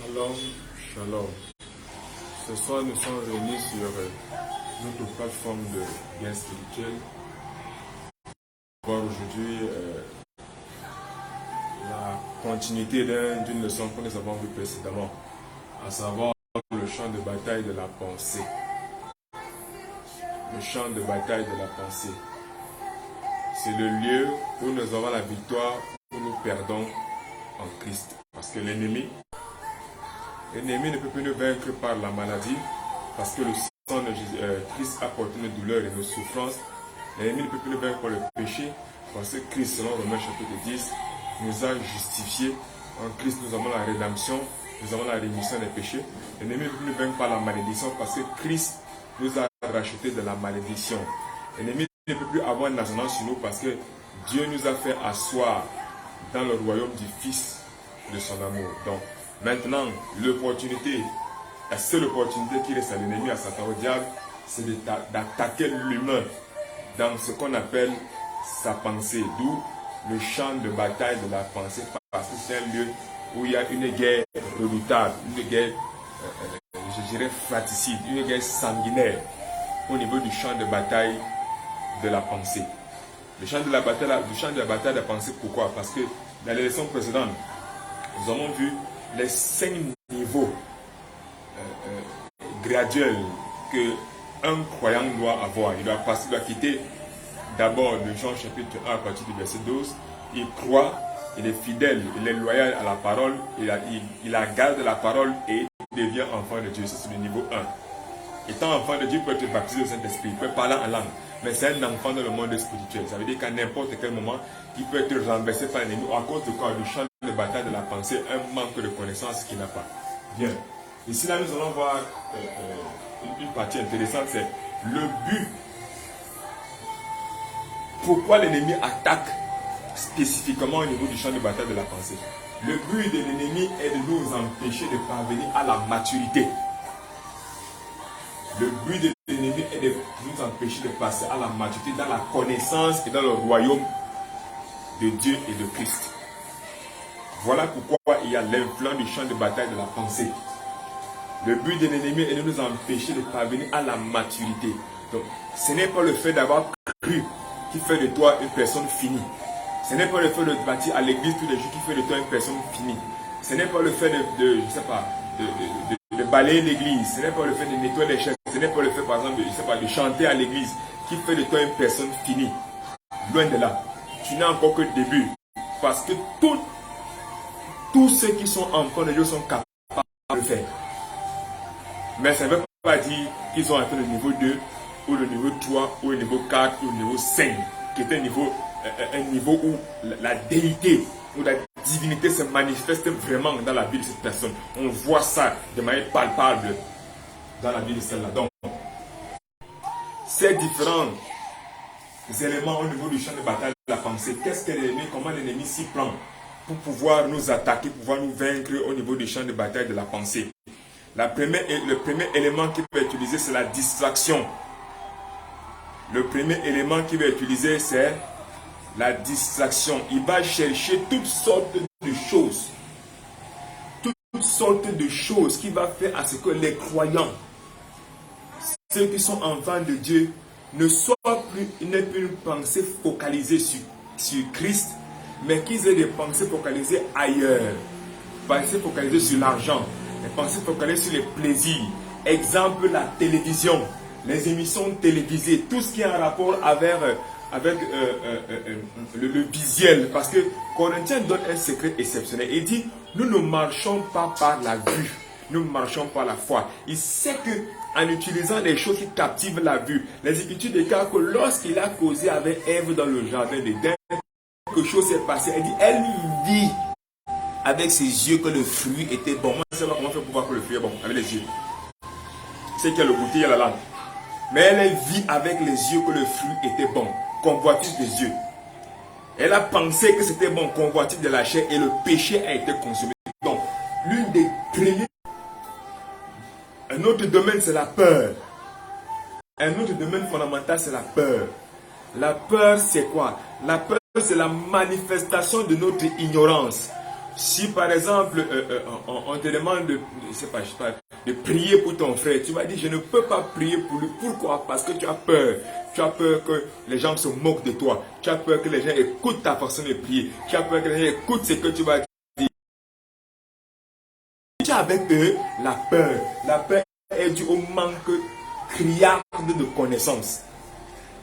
Shalom, shalom. Ce soir, nous sommes réunis sur notre plateforme de bien spirituel. Pour aujourd'hui, la continuité d'une leçon que nous avons vue précédemment, à savoir le champ de bataille de la pensée. Le champ de bataille de la pensée. C'est le lieu où nous avons la victoire, où nous perdons en Christ. Parce que l'ennemi ne peut plus nous vaincre par la maladie, parce que le sang de Christ a porté nos douleurs et nos souffrances. L'ennemi ne peut plus nous vaincre par le péché, parce que Christ, selon Romains chapitre 10, nous a justifiés. En Christ, nous avons la rédemption, nous avons la rémission des péchés. L'ennemi ne peut plus nous vaincre par la malédiction, parce que Christ nous a rachetés de la malédiction. L'ennemi ne peut plus avoir une ascendance sur nous, parce que Dieu nous a fait asseoir dans le royaume du Fils de son amour. Donc, maintenant, l'opportunité, la seule opportunité qui reste à l'ennemi, à Satan, au diable, c'est d'attaquer l'humain dans ce qu'on appelle sa pensée. D'où le champ de bataille de la pensée, parce que c'est un lieu où il y a une guerre redoutable, une guerre, je dirais, fratricide, une guerre sanguinaire au niveau du champ de bataille de la pensée. Le champ de la bataille de la pensée, pourquoi? Parce que dans les leçons précédentes, nous avons vu les 5 niveaux graduels qu'un croyant doit avoir. Il doit quitter d'abord le Jean chapitre 1 à partir du verset 12. Il croit, il est fidèle, il est loyal à la parole, il garde la parole et il devient enfant de Dieu. C'est le niveau 1. Étant enfant de Dieu, il peut être baptisé au Saint-Esprit, il peut parler en langue. Mais c'est un enfant dans le monde spirituel. Ça veut dire qu'à n'importe quel moment, il peut être renversé par l'ennemi à cause de quoi? Du champ de bataille de la pensée, un manque de connaissance qu'il n'a pas. Bien. Ici, là, nous allons voir une partie intéressante, c'est le but. Pourquoi l'ennemi attaque spécifiquement au niveau du champ de bataille de la pensée? Le but de l'ennemi est de nous empêcher de parvenir à la maturité. Le but de l'ennemi est de nous empêcher de passer à la maturité dans la connaissance et dans le royaume de Dieu et de Christ. Voilà pourquoi il y a l'influence du champ de bataille de la pensée. Le but de l'ennemi est de nous empêcher de parvenir à la maturité. Donc, ce n'est pas le fait d'avoir cru qui fait de toi une personne finie. Ce n'est pas le fait de bâtir à l'église tous les jours qui fait de toi une personne finie. Ce n'est pas le fait de balayer l'église. Ce n'est pas le fait de nettoyer les chaises. Ce n'est pas le fait, par exemple, de chanter à l'église qui fait de toi une personne finie. Loin de là. Tu n'as encore que le début. Parce que tous ceux qui sont enfants de Dieu sont capables de le faire. Mais ça ne veut pas dire qu'ils ont atteint le niveau 2, ou le niveau 3, ou le niveau 4, ou le niveau 5, qui est un niveau où la déité, où la divinité se manifeste vraiment dans la vie de cette personne. On voit ça de manière palpable dans la vie de celle-là. Donc, ces différents éléments au niveau du champ de bataille de la pensée, qu'est-ce que l'ennemi, comment l'ennemi s'y prend pour pouvoir nous attaquer, pouvoir nous vaincre au niveau du champ de bataille de la pensée? Le premier élément qu'il peut utiliser, c'est la distraction. Le premier élément qu'il va utiliser, c'est la distraction. Il va chercher toutes sortes de choses. Toutes sortes de choses qui va faire à ce que les croyants, ceux qui sont enfants de Dieu, n'aient plus une pensée focalisée sur Christ, mais qu'ils aient des pensées focalisées ailleurs. Pensées focalisées sur l'argent, des pensées focalisées sur les plaisirs. Exemple, la télévision, les émissions télévisées, tout ce qui est en rapport avec le visuel. Parce que Corinthiens donne un secret exceptionnel. Il dit, nous ne marchons pas par la vue, nous marchons par la foi. Il sait que en utilisant des choses qui captivent la vue, les Écritures déclarent que lorsqu'il a causé avec Ève dans le jardin d'Éden, quelque chose s'est passé. Elle dit, elle vit avec ses yeux que le fruit était bon. Moi, je ne sais pas comment faire pour voir que le fruit est bon avec les yeux. C'est qu'il y a le goûter, il y a la langue. Mais elle vit avec les yeux que le fruit était bon. Convoitise des yeux. Elle a pensé que c'était bon, convoitise de la chair, et le péché a été consommé. Donc, l'une des premiers. Un autre domaine, c'est la peur. Un autre domaine fondamental, c'est la peur. La peur, c'est quoi? La peur, c'est la manifestation de notre ignorance Si par exemple, on te demande de prier pour ton frère, tu vas dire, je ne peux pas prier pour lui. Pourquoi? Parce que tu as peur. Tu as peur que les gens se moquent de toi. Tu as peur que les gens écoutent ta façon de prier. Tu as peur que les gens écoutent ce que tu vas dire. Tu as avec eux la peur. La peur est due au manque criard de connaissances.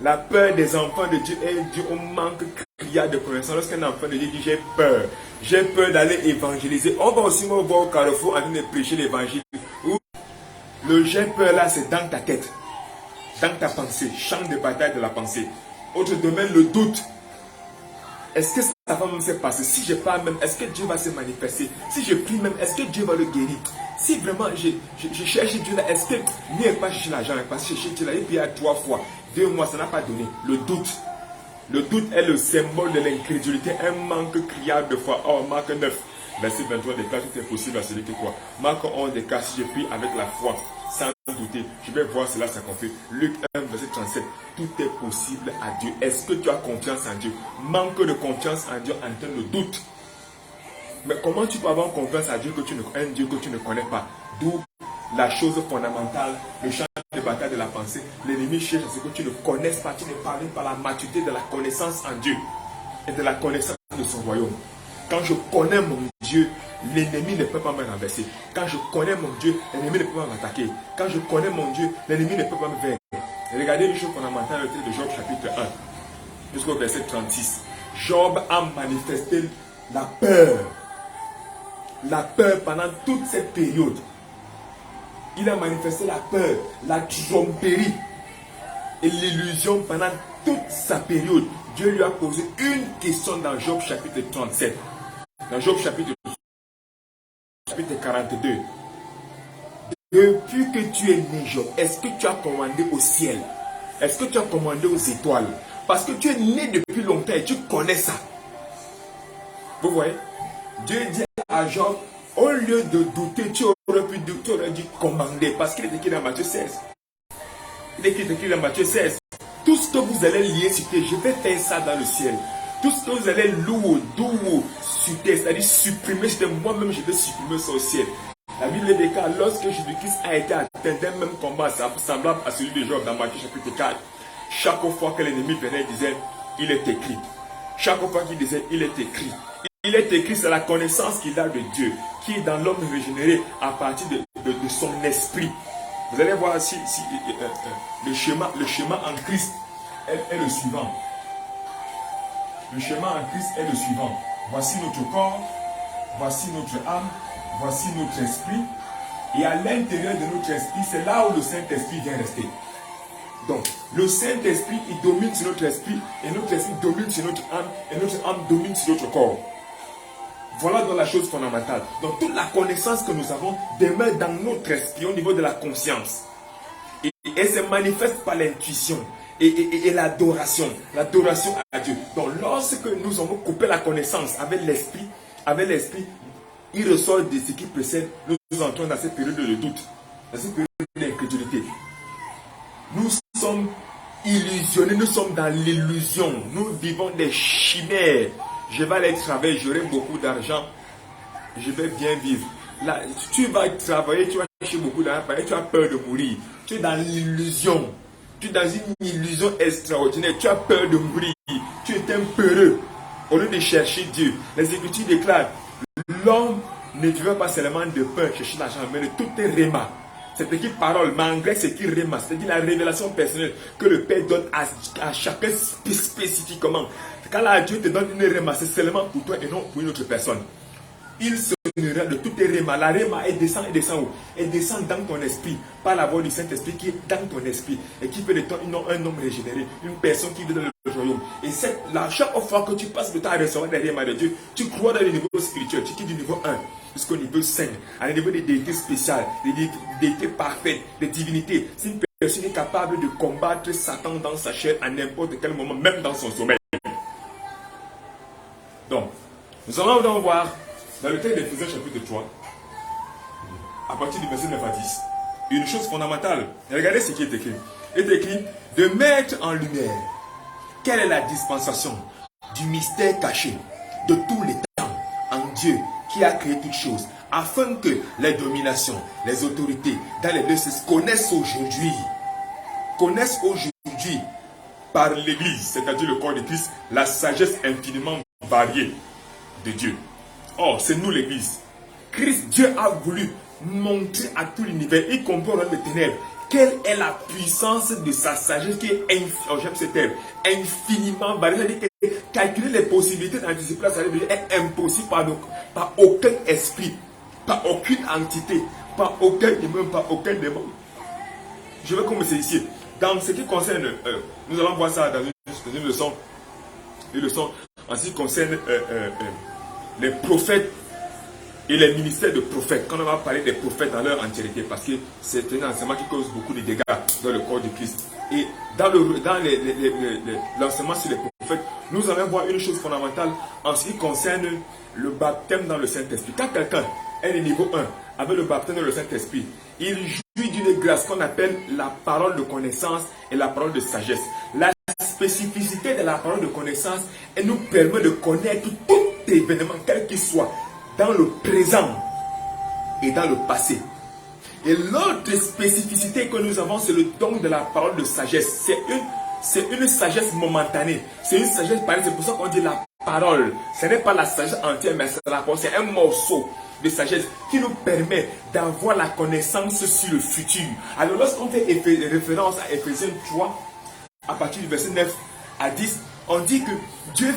La peur des enfants de Dieu est due au manque criard de connaissances. Lorsqu'un enfant de Dieu dit j'ai peur d'aller évangéliser, on va aussi me voir au carrefour en train de prêcher l'évangile. Le j'ai peur là, c'est dans ta tête, dans ta pensée, champ de bataille de la pensée. Autre domaine, le doute. Est-ce que ça va me faire passer? Si je parle même, est-ce que Dieu va se manifester? Si je prie même, est-ce que Dieu va le guérir? Si vraiment je cherche Dieu là, est-ce que n'y pas chercher l'argent, parce que chercher Dieu là, et puis il y a 3 fois, 2 mois, ça n'a pas donné. Le doute. Le doute est le symbole de l'incrédulité, un manque criard de foi. Or, Marc 9, verset 23 déclare tout est possible à celui qui croit. Marc 11 déclare si je prie avec la foi, sans douter, je vais voir cela s'accomplir. Luc 1, verset 37, tout est possible à Dieu. Est-ce que tu as confiance en Dieu? Manque de confiance en Dieu entraîne le doute. Mais comment tu peux avoir confiance à Dieu un Dieu que tu ne connais pas? D'où la chose fondamentale, le champ de bataille de la pensée. L'ennemi cherche à ce que tu ne connaisses pas, tu ne parviens pas à la maturité de la connaissance en Dieu et de la connaissance de son royaume. Quand je connais mon Dieu, l'ennemi ne peut pas me renverser. Quand je connais mon Dieu, l'ennemi ne peut pas m'attaquer. Quand je connais mon Dieu, l'ennemi ne peut pas me vaincre. Regardez les choses fondamentales du texte de Job chapitre 1 jusqu'au verset 36. Job a manifesté la peur. La peur pendant toute cette période. Il a manifesté la peur, la tromperie et l'illusion pendant toute sa période. Dieu lui a posé une question dans Job chapitre 37. Dans Job chapitre 42. Depuis que tu es né, Job, est-ce que tu as commandé au ciel? Est-ce que tu as commandé aux étoiles? Parce que tu es né depuis longtemps et tu connais ça. Vous voyez? Dieu dit à Job, au lieu de douter, tu aurais dû commander. Parce qu'il est écrit dans Matthieu 16. Il est écrit dans Matthieu 16. Tout ce que vous allez lier sur terre, je vais faire ça dans le ciel. Tout ce que vous allez louer, sur terre, c'est-à-dire supprimer, moi-même je vais supprimer ça au ciel. La Bible déclare, lorsque Jésus-Christ a été atteint d'un même combat semblable à celui de Job dans Matthieu chapitre 4, chaque fois que l'ennemi venait, il disait, il est écrit. Chaque fois qu'il disait, il est écrit. Il est écrit, c'est la connaissance qu'il a de Dieu, qui est dans l'homme régénéré à partir de son esprit. Vous allez voir si le schéma en Christ est le suivant. Le schéma en Christ est le suivant. Voici notre corps, voici notre âme, voici notre esprit. Et à l'intérieur de notre esprit, c'est là où le Saint-Esprit vient rester. Donc, le Saint-Esprit, il domine sur notre esprit, et notre esprit domine sur notre âme, et notre âme domine sur notre corps. Voilà donc la chose fondamentale. Donc toute la connaissance que nous avons demeure dans notre esprit au niveau de la conscience. Et elle se manifeste par l'intuition et l'adoration. L'adoration à Dieu. Donc lorsque nous avons coupé la connaissance avec l'esprit, il ressort de ce qui précède, nous entrons dans cette période de doute, dans cette période d'incrédulité. Nous sommes illusionnés, nous sommes dans l'illusion. Nous vivons des chimères. Je vais aller travailler, j'aurai beaucoup d'argent, je vais bien vivre. Là, tu vas travailler, tu vas chercher beaucoup d'argent, tu as peur de mourir. Tu es dans l'illusion. Tu es dans une illusion extraordinaire. Tu as peur de mourir. Tu es un peureux. Au lieu de chercher Dieu, les Écritures déclarent, l'homme ne vivait pas seulement de peur, chercher l'argent, mais de toute réma. C'est écrit parole, mais en grec c'est écrit réma, c'est-à-dire la révélation personnelle que le Père donne à chacun spécifiquement. Quand là, Dieu te donne une réma, c'est seulement pour toi et non pour une autre personne. Il se nourrira de toutes tes rémas. La réma, elle descend où? Elle descend dans ton esprit, par la voix du Saint-Esprit qui est dans ton esprit et qui fait de toi un homme régénéré, une personne qui vit dans le royaume. Et chaque fois que tu passes le temps à recevoir des rémas de Dieu, tu crois dans le niveau spirituel, tu quittes du niveau 1 jusqu'au niveau 5, à un niveau des déités spéciales, des déités parfaites, des divinités. C'est une personne qui est capable de combattre Satan dans sa chair à n'importe quel moment, même dans son sommeil. Donc, nous allons donc voir dans le texte d'Éphésiens chapitre 3, à partir du verset 9 à 10, une chose fondamentale. Regardez ce qui est écrit. Il est écrit de mettre en lumière quelle est la dispensation du mystère caché de tous les temps en Dieu qui a créé toutes choses, afin que les dominations, les autorités dans les deux sexes connaissent aujourd'hui par l'Église, c'est-à-dire le corps de Christ, la sagesse infiniment variée de Dieu. Or, c'est nous l'Église. Christ, Dieu a voulu montrer à tout l'univers, y compris dans les ténèbres, quelle est la puissance de sa sagesse qui est j'aime ce terme, infiniment variée. C'est-à-dire que calculer les possibilités d'anticiper la sagesse est impossible par aucun esprit, par aucune entité, par aucun démon. Je vais commencer ici. Dans ce qui concerne, nous allons voir ça dans une leçon en ce qui concerne les prophètes et les ministères de prophètes. Quand on va parler des prophètes dans leur entièreté, parce que c'est un enseignement qui cause beaucoup de dégâts dans le corps de Christ. Et dans l'enseignement sur les prophètes, nous allons voir une chose fondamentale en ce qui concerne le baptême dans le Saint-Esprit. Quand quelqu'un est de niveau 1 avec le baptême dans le Saint-Esprit, il jouit d'une grâce qu'on appelle la parole de connaissance et la parole de sagesse. La spécificité de la parole de connaissance, elle nous permet de connaître tout événement, quel qu'il soit, dans le présent et dans le passé. Et l'autre spécificité que nous avons, c'est le don de la parole de sagesse. C'est une sagesse momentanée. C'est une sagesse pareille. C'est pour ça qu'on dit la parole. Ce n'est pas la sagesse entière, mais c'est la parole. C'est un morceau de sagesse qui nous permet d'avoir la connaissance sur le futur. Alors lorsqu'on fait référence à Éphésiens 3, à partir du verset 9 à 10, on dit que Dieu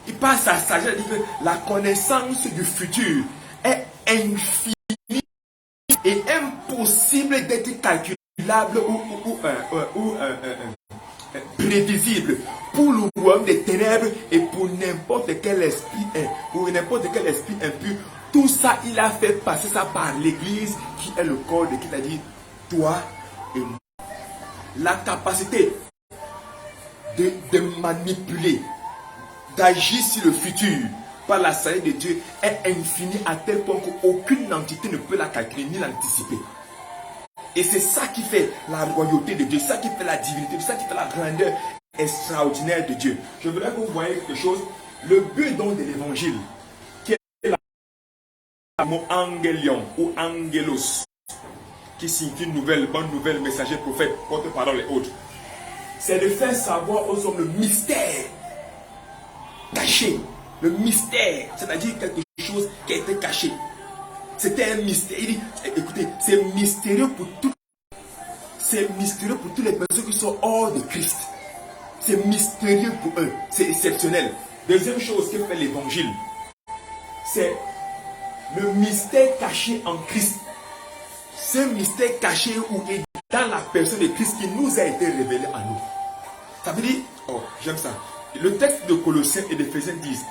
il passe sa sagesse, il dit que la connaissance du futur est infinie et impossible d'être calculable ou prévisible pour le royaume des ténèbres et pour n'importe quel esprit impur. Tout ça, il a fait passer ça par l'Église qui est le corps de qui t'a dit toi et moi. La capacité de manipuler, d'agir sur le futur par la sagesse de Dieu est infinie à tel point qu'aucune entité ne peut la calculer ni l'anticiper. Et c'est ça qui fait la royauté de Dieu, ça qui fait la divinité, ça qui fait la grandeur extraordinaire de Dieu. Je voudrais que vous voyez quelque chose. Le but donc de l'évangile, qui est le mot angelion ou angelos, qui signifie nouvelle, bonne nouvelle, messager, prophète, porte-parole et autres, c'est de faire savoir aux hommes le mystère caché. Le mystère, c'est-à-dire quelque chose qui a été caché. C'était un mystère. Il dit, écoutez, c'est mystérieux pour toutes les personnes qui sont hors de Christ. C'est mystérieux pour eux. C'est exceptionnel. Deuxième chose que fait l'évangile, c'est le mystère caché en Christ. Ce mystère caché où est dans la personne de Christ qui nous a été révélé à nous. Ça veut dire, oh, j'aime ça. Le texte de Colossiens et d'Éphésiens disent,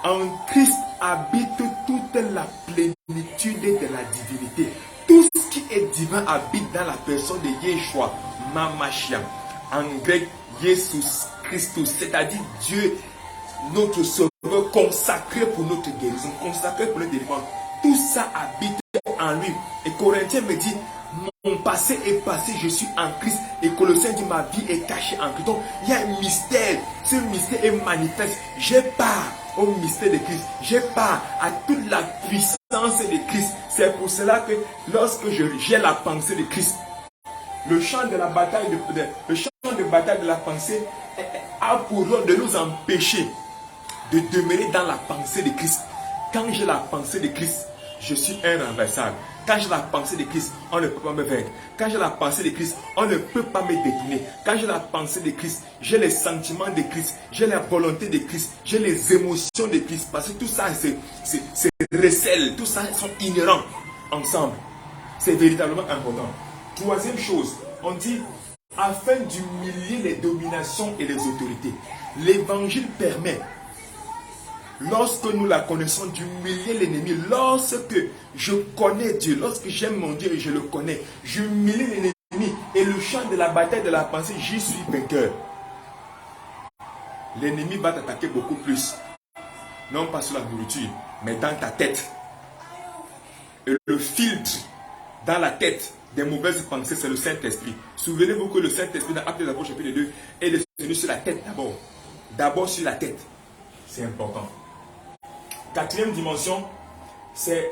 en Christ habite toute la plénitude de la divinité. Tout ce qui est divin habite dans la personne de Yeshua, Mamashia. En grec, Jesus Christus, c'est-à-dire Dieu, notre Sauveur, consacré pour notre guérison, consacré pour notre délivrance. Tout ça habite en lui. Et Corinthiens me dit, mon passé est passé, je suis en Christ. Et Colossiens dit, ma vie est cachée en Christ. Donc, il y a un mystère. Ce mystère est manifeste. J'ai part au mystère de Christ. J'ai part à toute la puissance de Christ. C'est pour cela que lorsque j'ai la pensée de Christ, le champ de la bataille de la pensée a pour rôle de nous empêcher de demeurer dans la pensée de Christ. Quand j'ai la pensée de Christ, je suis irrenversable. Quand j'ai la pensée de Christ, on ne peut pas me vaincre. Quand j'ai la pensée de Christ, on ne peut pas me détourner. Quand j'ai la pensée de Christ, j'ai les sentiments de Christ, j'ai la volonté de Christ, j'ai les émotions de Christ. Parce que tout ça, c'est recèle, tout ça sont inhérents ensemble. C'est véritablement important. Troisième chose, on dit, afin d'humilier les dominations et les autorités. L'évangile permet, lorsque nous la connaissons, d'humilier l'ennemi. Lorsque je connais Dieu, lorsque j'aime mon Dieu et je le connais, j'humilie l'ennemi. Et le champ de la bataille de la pensée, j'y suis vainqueur. L'ennemi va t'attaquer beaucoup plus. Non pas sur la nourriture, mais dans ta tête. Et le filtre dans la tête des mauvaises pensées, c'est le Saint-Esprit. Souvenez-vous que le Saint-Esprit, dans Actes des Apôtres chapitre 2, est descendu sur la tête d'abord. D'abord sur la tête. C'est important. Quatrième dimension, c'est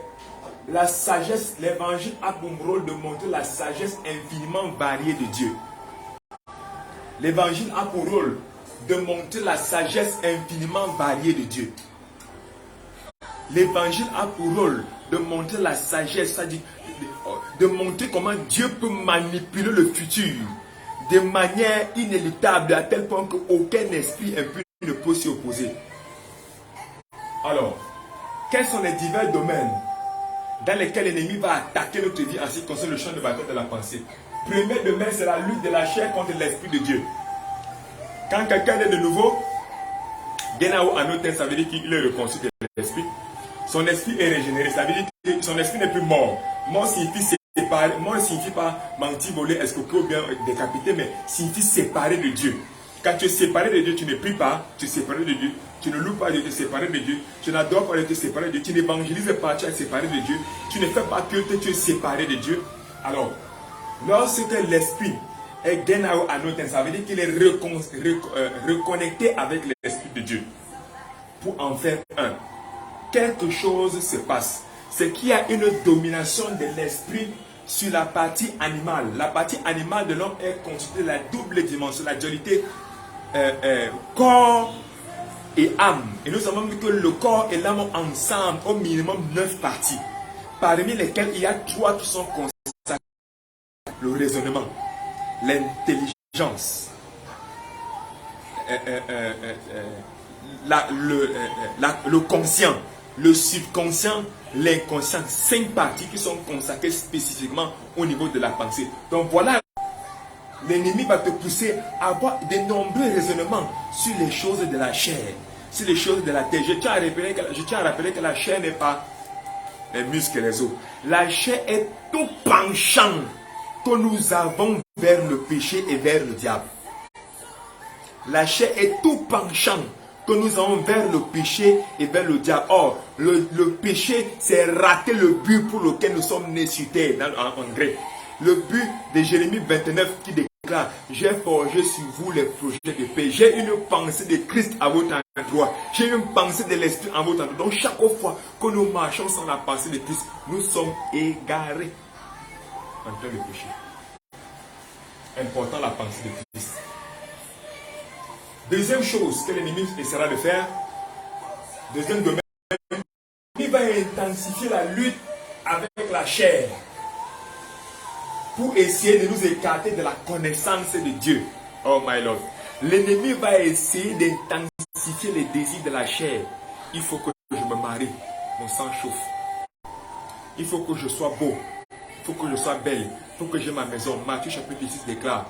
la sagesse. L'évangile a pour rôle de montrer la sagesse infiniment variée de Dieu. L'évangile a pour rôle de montrer la sagesse infiniment variée de Dieu. L'évangile a pour rôle de montrer la sagesse, c'est-à-dire de montrer comment Dieu peut manipuler le futur de manière inéluctable à tel point qu'aucun esprit impur ne peut s'y opposer. Alors, quels sont les divers domaines dans lesquels l'ennemi va attaquer notre vie en ce qui concerne le champ de bataille de la pensée? Premier domaine, c'est la lutte de la chair contre l'esprit de Dieu. Quand quelqu'un est de nouveau, Genao Anoten, ça veut dire qu'il est reconstruit de l'esprit. Son esprit est régénéré, ça veut dire que son esprit n'est plus mort. Mort signifie séparé. Mort ne signifie pas mentir, voler, escroquer ou bien décapiter, mais signifie séparé de Dieu. Quand tu es séparé de Dieu, tu ne pries pas, tu es séparé de Dieu. Tu ne loues pas Dieu, tu es séparé de Dieu. Tu n'adores pas Dieu, tu es séparé de Dieu. Tu n'évangélises pas, tu es séparé de Dieu. Tu ne fais pas culte, tu es séparé de Dieu. Alors, lorsque l'esprit est Genao Anoten, ça veut dire qu'il est reconnecté avec l'esprit de Dieu. Pour en faire un, quelque chose se passe. C'est qu'il y a une domination de l'esprit sur la partie animale. La partie animale de l'homme est constituée de la double dimension, la dualité corps et âme. Et nous savons que le corps et l'âme ont ensemble au minimum 9 parties, parmi lesquelles il y a 3 qui sont consacrées. Le raisonnement, l'intelligence, le conscient, le subconscient, l'inconscient. 5 parties qui sont consacrées spécifiquement au niveau de la pensée. Donc voilà, l'ennemi va te pousser à avoir de nombreux raisonnements sur les choses de la chair, sur les choses de la tête. Je tiens à rappeler que la chair n'est pas les muscles et les os. La chair est tout penchant que nous avons vers le péché et vers le diable. La chair est tout penchant que nous avons vers le péché et vers le diable. Or, le péché, c'est rater le but pour lequel nous sommes nés sur terre, en grec. Le but de Jérémie 29 qui déclare: j'ai forgé sur vous les projets de paix. J'ai une pensée de Christ à votre endroit. J'ai une pensée de l'Esprit à votre endroit. Donc chaque fois que nous marchons sans la pensée de Christ, nous sommes égarés en train de pécher. Important, la pensée de Christ. Deuxième chose que l'ennemi essaiera de faire, deuxième domaine, il va intensifier la lutte avec la chair pour essayer de nous écarter de la connaissance de Dieu. Oh my Lord. L'ennemi va essayer d'intensifier les désirs de la chair. Il faut que je me marie, mon sang chauffe. Il faut que je sois beau. Il faut que je sois belle. Il faut que j'ai ma maison. Matthieu chapitre 6 déclare: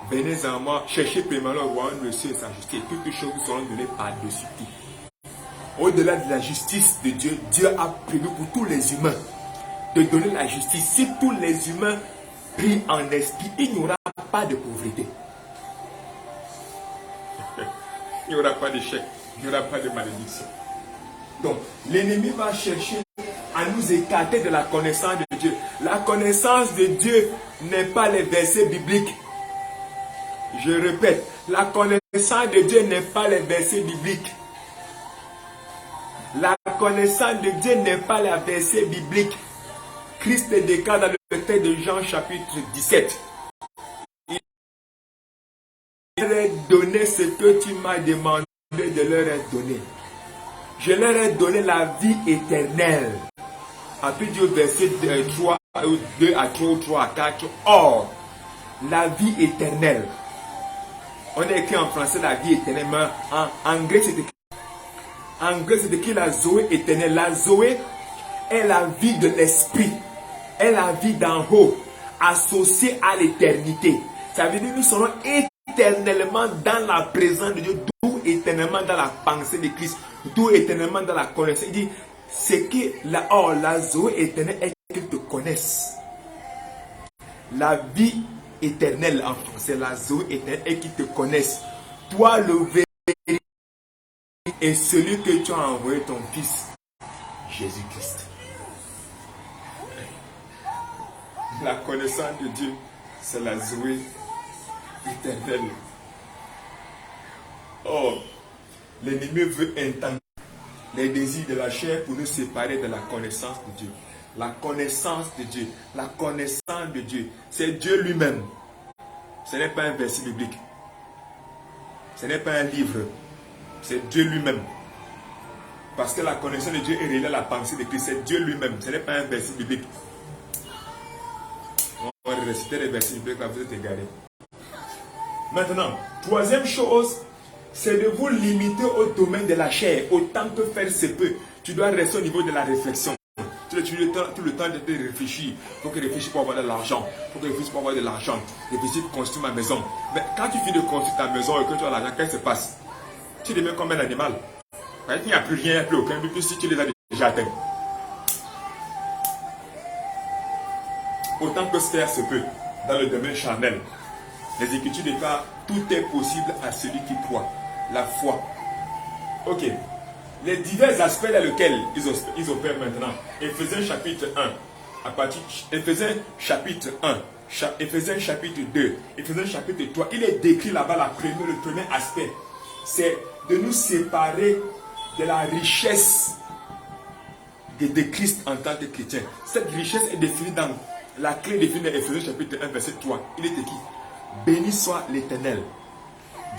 venez en moi, cherchez premièrement le royaume de Dieu et sa justice. Toutes les choses vous seront données par-dessus tout. Au-delà de la justice de Dieu, Dieu a prévu pour tous les humains de donner la justice. Si tous les humains prient en esprit, il n'y aura pas de pauvreté. Il n'y aura pas d'échec. Il n'y aura pas de malédiction. Donc, l'ennemi va chercher à nous écarter de la connaissance de Dieu. La connaissance de Dieu n'est pas les versets bibliques. Je répète, la connaissance de Dieu n'est pas les versets bibliques. La connaissance de Dieu n'est pas les versets bibliques. Christ déclare dans le texte de Jean chapitre 17. Il leur a donné ce que tu m'as demandé de leur donner. Je leur ai donné la vie éternelle. Après Dieu verset 3, 2 à 3, 3 à 4. Or, la vie éternelle. On a écrit en français la vie éternelle, mais en grec c'est écrit. En grec c'est écrit la Zoé éternelle. La Zoé est la vie de l'esprit. Est la vie d'en haut, associée à l'éternité. Ça veut dire que nous serons éternellement dans la présence de Dieu, d'où éternellement dans la pensée de Christ, d'où éternellement dans la connaissance. Il dit, c'est que la Zoé éternelle est qu'ils te connaissent. La vie éternelle en français, la Zoé éternelle est qu'ils te connaissent. Toi le véritable et celui que tu as envoyé ton fils, Jésus-Christ. La connaissance de Dieu, c'est la Zoé éternelle. Oh, l'ennemi veut intensifier. les désirs de la chair pour nous séparer de la connaissance de Dieu. La connaissance de Dieu. La connaissance de Dieu. C'est Dieu lui-même. Ce n'est pas un verset biblique. Ce n'est pas un livre. C'est Dieu lui-même. Parce que la connaissance de Dieu est reliée à la pensée de Christ. C'est Dieu lui-même. Ce n'est pas un verset biblique. On va réciter les versets bibliques là, vous êtes égarés. Maintenant, troisième chose, c'est de vous limiter au domaine de la chair, autant que faire se peut. Tu dois rester au niveau de la réflexion. Tu as tout le temps de réfléchir. Il faut que tu réfléchisses pour avoir de l'argent. Il faut que tu réfléchisses pour avoir de l'argent. Réfléchis pour construire ma maison. Mais quand tu finis de construire ta maison et que tu as l'argent, qu'est-ce qui se passe? Tu deviens comme un animal. Il n'y a plus rien, il n'y a plus aucun but, plus si tu les as déjà atteints. Autant que faire se peut dans le domaine charnel. Les Écritures déclarent tout est possible à celui qui croit. La foi. Ok. Les divers aspects dans lesquels ils opèrent maintenant. Éphésiens chapitre 1. Éphésiens chapitre 1. Éphésiens chapitre 2. Éphésiens chapitre 3. Il est décrit là-bas le premier aspect. C'est de nous séparer de la richesse de Christ en tant que chrétien. Cette richesse est définie dans la clé définie dans Éphésiens chapitre 1 verset 3. Il est écrit: béni soit l'Éternel,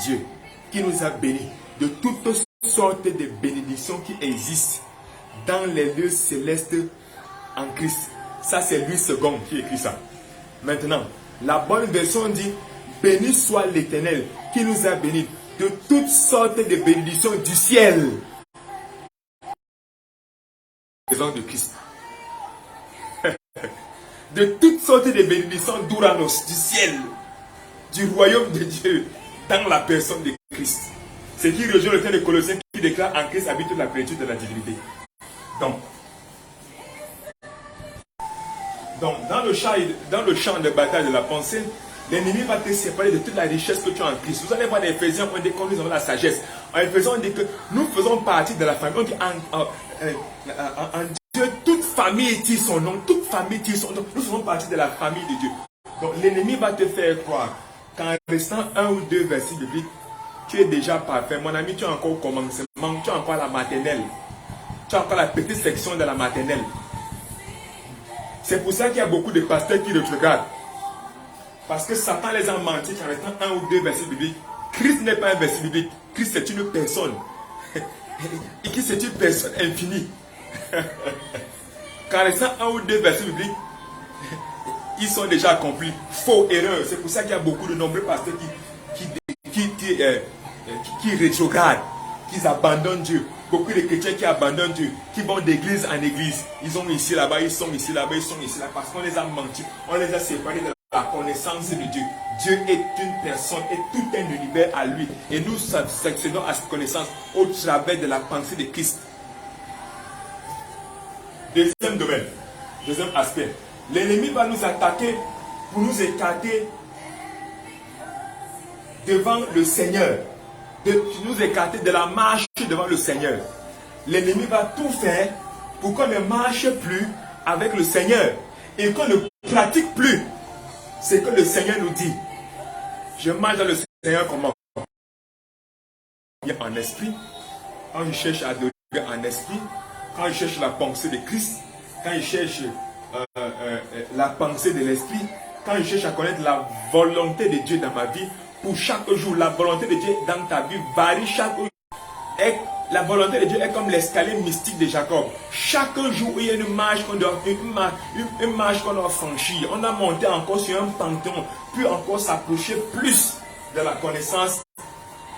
Dieu, qui nous a bénis de toutes sortes de bénédictions qui existent dans les lieux célestes en Christ. Ça, c'est Louis II qui écrit ça. Maintenant, la bonne version dit: béni soit l'Éternel, qui nous a bénis de toutes sortes de bénédictions du ciel. De Christ. De toutes sortes de bénédictions d'Ouranos, du ciel, du royaume de Dieu, dans la personne de Christ. Ce qui rejoint le texte de Colossiens qui déclare: en Christ habite la plénitude de la divinité. Donc, dans le champ de bataille de la pensée, l'ennemi va te séparer de toute la richesse que tu as en Christ. Vous allez voir dans Éphésiens, on dit que nous avons la sagesse. En Éphésiens, on dit que nous faisons partie de la famille. On dit en Dieu, toute famille tire son nom. Toute famille tire son nom. Nous faisons partie de la famille de Dieu. Donc l'ennemi va te faire croire qu'en restant un ou deux versets bibliques, tu es déjà parfait. Mon ami, tu as encore au commencement, tu as encore la maternelle. Tu as encore la petite section de la maternelle. C'est pour ça qu'il y a beaucoup de pasteurs qui rétrogradent. Parce que Satan les a menti en restant un ou deux versets bibliques. Christ n'est pas un verset biblique. Christ c'est une personne. Et Christ c'est une personne infinie. Quand restant un ou deux versets bibliques, ils sont déjà accomplis. Faux, erreur. C'est pour ça qu'il y a beaucoup de nombreux pasteurs qui rétrogradent, qui abandonnent Dieu. Beaucoup de chrétiens qui abandonnent Dieu, qui vont d'église en église. Ils sont ici, là-bas, ils sont ici, là-bas, ils sont ici, là, parce qu'on les a menti. On les a séparés de la connaissance de Dieu. Dieu est une personne et tout un univers à lui. Et nous accédons à cette connaissance au travers de la pensée de Christ. Deuxième domaine, deuxième aspect. L'ennemi va nous attaquer pour nous écarter devant le Seigneur. De nous écarter de la marche devant le Seigneur. L'ennemi va tout faire pour qu'on ne marche plus avec le Seigneur et qu'on ne pratique plus ce que le Seigneur nous dit. Je marche dans le Seigneur comment? En esprit, quand je cherche à adorer en esprit, quand je cherche la pensée de Christ, quand je cherche la pensée de l'esprit, quand je cherche à connaître la volonté de Dieu dans ma vie, pour chaque jour, la volonté de Dieu dans ta vie varie chaque jour. Et la volonté de Dieu est comme l'escalier mystique de Jacob. Chaque jour, il y a une marche qu'on doit franchir. On doit monter encore sur un panthéon, puis encore s'approcher plus de la connaissance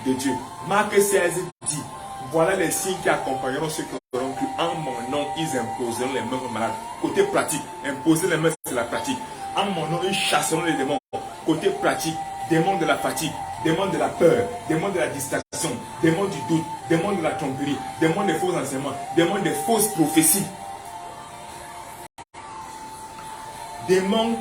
de Dieu. Marc 16 dit: voilà les signes qui accompagneront ceux qui auront cru. En mon nom, ils imposeront les mains aux malades. Côté pratique, imposer les mains, c'est la pratique. En mon nom, ils chasseront les démons. Côté pratique, démons de la fatigue, démons de la peur, démons de la distraction, démons du doute, démons de la tromperie, démons des faux enseignements, démons des fausses prophéties, démons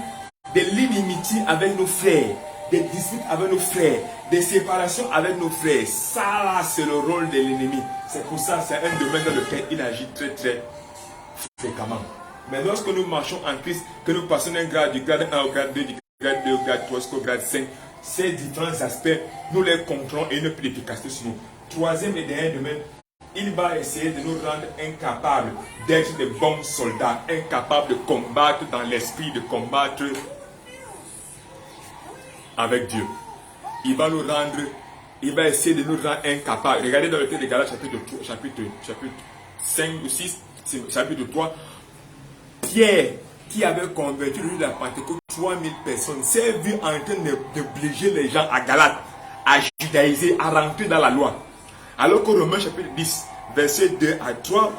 de l'inimitié avec nos frères, des disputes avec nos frères, des séparations avec nos frères. Ça, c'est le rôle de l'ennemi. C'est pour ça, c'est un domaine dans lequel il agit très très fréquemment. Mais lorsque nous marchons en Christ, que nous passons d'un grade, du grade 1 au grade 2, du grade 2 au grade 3 jusqu'au grade 5, ces différents aspects, nous les contrôlons et une plus d'efficacité sur nous. Troisième et dernier domaine, il va essayer de nous rendre incapables d'être de bons soldats, incapables de combattre dans l'esprit, de combattre avec Dieu. Il va essayer de nous rendre incapables. Regardez dans le texte de Galates chapitre 5 ou 6, chapitre 3, Pierre, qui avait convaincu le jour de la Pentecôte 3000 personnes, s'est vu en train d'obliger les gens à Galate, à judaïser, à rentrer dans la loi. Alors que Romains chapitre 10, verset 2 à 3,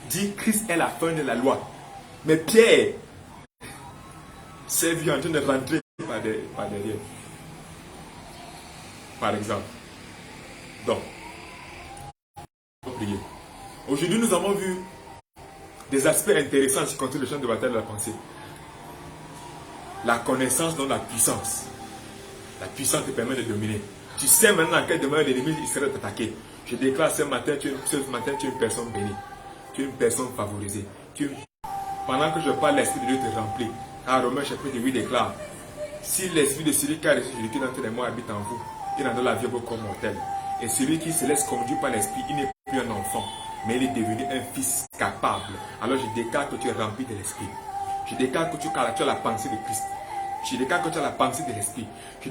dit Christ est la fin de la loi. Mais Pierre s'est vu en train de rentrer par derrière. Par exemple. Donc, prier. Aujourd'hui, nous avons vu des aspects intéressants qui concernent le champ de bataille de la pensée. La connaissance donne la puissance. La puissance te permet de dominer. Tu sais maintenant en quel domaine l'ennemi serait attaqué. Je déclare ce matin, tu es une personne bénie. Tu es une personne favorisée. Pendant que je parle, l'Esprit de Dieu te remplit. Car Romains chapitre 8 déclare, si l'Esprit de celui qui a reçu Jésus-Christ d'entre les morts habite en vous, il en donne la vie au corps mortel. Et celui qui se laisse conduire par l'Esprit, il n'est plus un enfant, mais il est devenu un fils capable. Alors je déclare que tu es rempli de l'Esprit. Je déclare que tu as la pensée de Christ. Je déclare que tu as la pensée de l'Esprit. Je